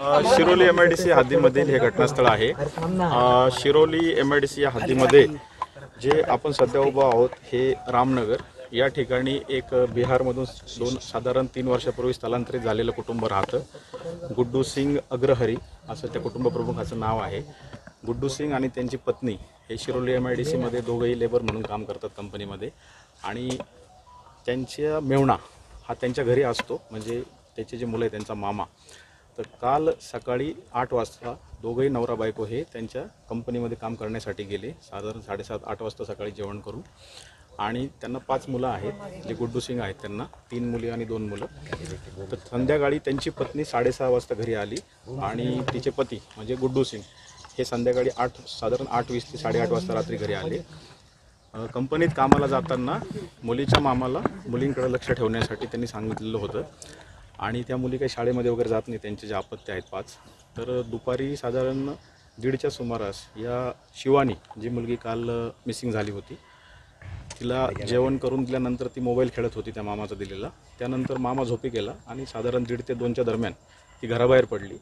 Shiroli MIDC हद्दीमधील हे घटनास्थळ आहे। Shiroli MIDC या हद्दीमध्ये जे आपण सध्या उभा आहोत हे रामनगर या ठिकाणी एक बिहारमधून साधारण 3 वर्षापूर्वी स्थलांतरित झालेलं कुटुंब राहतं। गुड्डू सिंग अग्रहरी असं त्या कुटुंब प्रमुखाचं नाव आहे। गुड्डू सिंग आणि त्यांची पत्नी हे शिरोली MIDC मध्ये दोघेही लेबर म्हणून काम करतात कंपनीमध्ये आणि त्यांच्या मेवणा हा त्यांच्या घरी असतो, म्हणजे त्याचे जे मुलं आहे त्यांचा मामा। तर काल सकाळी 8 वाजता दोघेही नवरा बायको हे त्यांच्या कंपनीमध्ये काम करण्यासाठी गेले, साधारण 7:30-8 वाजता सकाळी जेवण करून। आणि त्यांना 5 मुलं आहेत, जे गुड्डू सिंग आहेत त्यांना 3 मुली आणि 2 मुलं। तर संध्याकाळी त्यांची पत्नी 6:30 वाजता घरी आली आणि तिचे पती म्हणजे गुड्डू सिंग हे संध्याकाळी साधारण 8:20 ते 8:30 वाजता रात्री घरी आले। कंपनीत कामाला जाताना मुलीच्या मामाला मुलींकडे लक्ष ठेवण्यासाठी त्यांनी सांगितलेलं होतं आणि त्या मुली काही शाळेमध्ये वगैरे जात नाही, त्यांचे जे अपत्य आहेत 5। तर दुपारी साधारण 1:30च्या सुमारास या शिवानी जी मुलगी काल मिसिंग झाली होती, तिला जेवण करून दिल्यानंतर ती मोबाईल खेळत होती त्या मामाचा दिलेला। त्यानंतर मामा झोपी गेला आणि साधारण 1:30 ते 2च्या दरम्यान ती घराबाहेर पडली।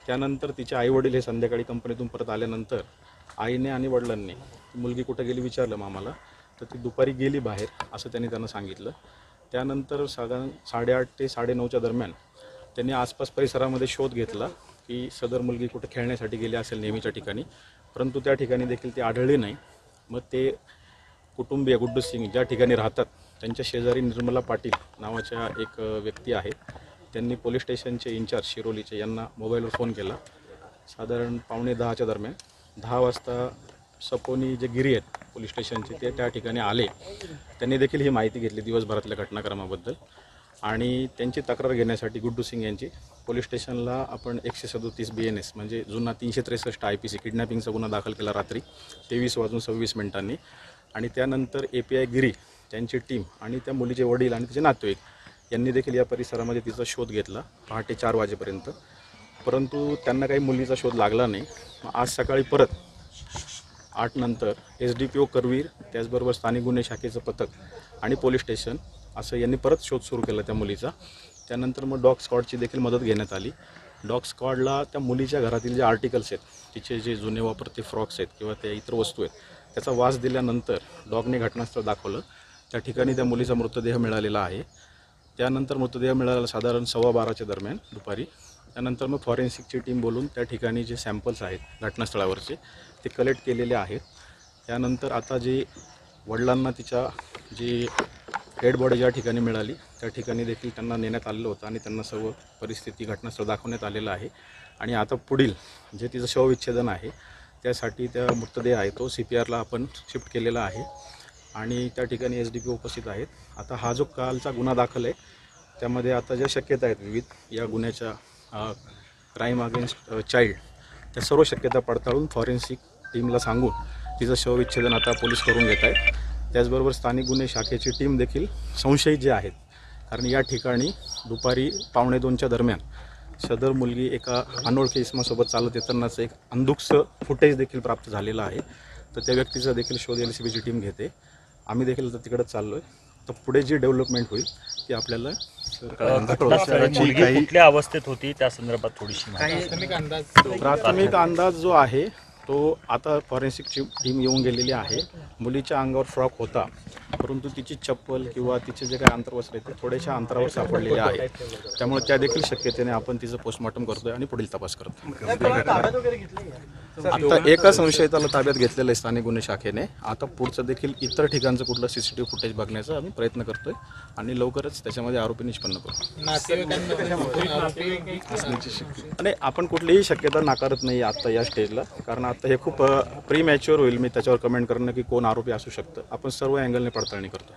त्यानंतर तिचे आईवडील हे संध्याकाळी कंपनीतून परत आल्यानंतर आईने आणि वडिलांनी मुलगी कुठं गेली विचारलं मामाला, तर ती दुपारी गेली बाहेर असं त्यांना सांगितलं। त्यानंतर साधारण 8:30 ते 9:30च्या दरम्यान त्यांनी आसपास परिसरामध्ये शोध घेतला की सदर मुलगी कुठे खेळण्यासाठी गेली असेल नेहमीच्या ठिकाणी, परंतु त्या ठिकाणी देखील ती आढळली नाही। मग ते कुटुंबीय गुड्डू सिंग ज्या ठिकाणी राहतात त्यांच्या शेजारी निर्मला पाटील नावाच्या एक व्यक्ती आहेत, त्यांनी पोलीस स्टेशनचे इंचार्ज शिरोलीचे यांना मोबाईलवर फोन केला। साधारण 9:45च्या दरम्यान 10 वाजता सपोनी जे गिरी आहेत पोलीस स्टेशनचे ते त्या ठिकाणी आले। त्यांनी देखील ही माहिती घेतली दिवसभरातल्या घटनाक्रमाबद्दल आणि त्यांची तक्रार घेण्यासाठी गुड्डू सिंग यांची पोलीस स्टेशनला आपण 137 BNS म्हणजे जुना 363 IPC किडनॅपिंगचा गुन्हा दाखल केला रात्री 23:26 आणि त्यानंतर API गिरी त्यांची टीम आणि त्या मुलीचे वडील आणि तिचे नातेवाईक यांनी देखील या परिसरामध्ये तिचा शोध घेतला पहाटे 4 वाजेपर्यंत, परंतु त्यांना काही मुलीचा शोध लागला नाही। आज सकाळी परत 8 नंतर SDPO करवीर त्याचबरोबर स्थानिक गुन्हे शाखेचं पथक आणि पोलीस स्टेशन असं यांनी परत शोध सुरू केला त्या मुलीचा। त्यानंतर मग डॉग स्क्वॉडची देखील मदत घेण्यात आली। डॉग स्क्वॉडला त्या मुलीच्या घरातील जे आर्टिकल्स आहेत, तिचे जे जुने वापरते फ्रॉक्स आहेत किंवा त्या इतर वस्तू आहेत, त्याचा वास दिल्यानंतर डॉगने घटनास्थळ दाखवलं। त्या ठिकाणी त्या मुलीचा मृतदेह मिळालेला आहे। त्यानंतर मृतदेह मिळाला साधारण 12:15च्या दरम्यान दुपारी। त्यानंतर मग फॉरेन्सिकची टीम बोलून त्या ठिकाणी जे सॅम्पल्स आहेत घटनास्थळावरचे ते कलेक्ट केलेले आहेत। त्यानंतर आता जे वडिलांना तिच्या जी डेड बॉडी ज्या ठिकाणी मिळाली त्या ठिकाणी देखील त्यांना नेण्यात आलेलं होतं आणि त्यांना सर्व परिस्थिती घटनास्थळ दाखवण्यात आलेलं आहे। आणि आता पुढील जे तिचं शवविच्छेदन आहे त्यासाठी त्या मृतदेह आहे तो CPRला आपण शिफ्ट केलेला आहे आणि त्या ठिकाणी SDPO उपस्थित आहेत। आता हा जो कालचा गुन्हा दाखल आहे त्यामध्ये आता ज्या शक्यता आहेत विविध या गुन्ह्याच्या क्राईम अगेन्स्ट चाइल्ड त्या सर्व शक्यता पडताळून फॉरेन्सिक टीमला सांगून तिचं शवविच्छेदन आता पोलीस करून घेत आहेत। त्याचबरोबर स्थानिक गुन्हे शाखेची टीम देखील संशयित जे आहेत, कारण या ठिकाणी दुपारी 1:45च्या दरम्यान सदर मुलगी एका अनोळखी इसमासोबत चालत येतानाच एक अंधुकचं फुटेज देखील प्राप्त झालेलं आहे। तर त्या व्यक्तीचा देखील शोध LCBची टीम घेते। आम्ही देखील आता तिकडंच चाललो आहे। तर पुढे जी डेव्हलपमेंट होईल ती आपल्याला कुठल्या अवस्थेत होती त्या संदर्भात थोडीशी प्राथमिक अंदाज जो आहे तो आता फॉरेन्सिकची टीम येऊन गेलेली आहे। मुलीच्या अंगावर फ्रॉक होता, परंतु तिची चप्पल किंवा तिचे जे काही अंतर्वस्त्र आहेत ते थोड्याशा अंतरावर सापडलेले आहे, त्यामुळे त्या देखील शक्यतेने आपण तिचं पोस्टमॉर्टम करतोय आणि पुढील तपास करतोय। आता एका संशयिताला ताब्यात घेतलेलं आहे स्थानिक गुन्हे शाखेने। आता पुढचं देखील इतर ठिकाणचं कुठलं CCTV फुटेज बघण्याचा आम्ही प्रयत्न करतोय आणि लवकरच त्याच्यामध्ये आरोपी निष्पन्न करू। आणि आपण कुठलीही शक्यता नाकारत नाही आता या स्टेजला, कारण आता हे खूप प्री मॅच्युअर होईल मी त्याच्यावर कमेंट करणं की कोण आरोपी असू शकतं। आपण सर्व अँगलने पडताळणी करतो।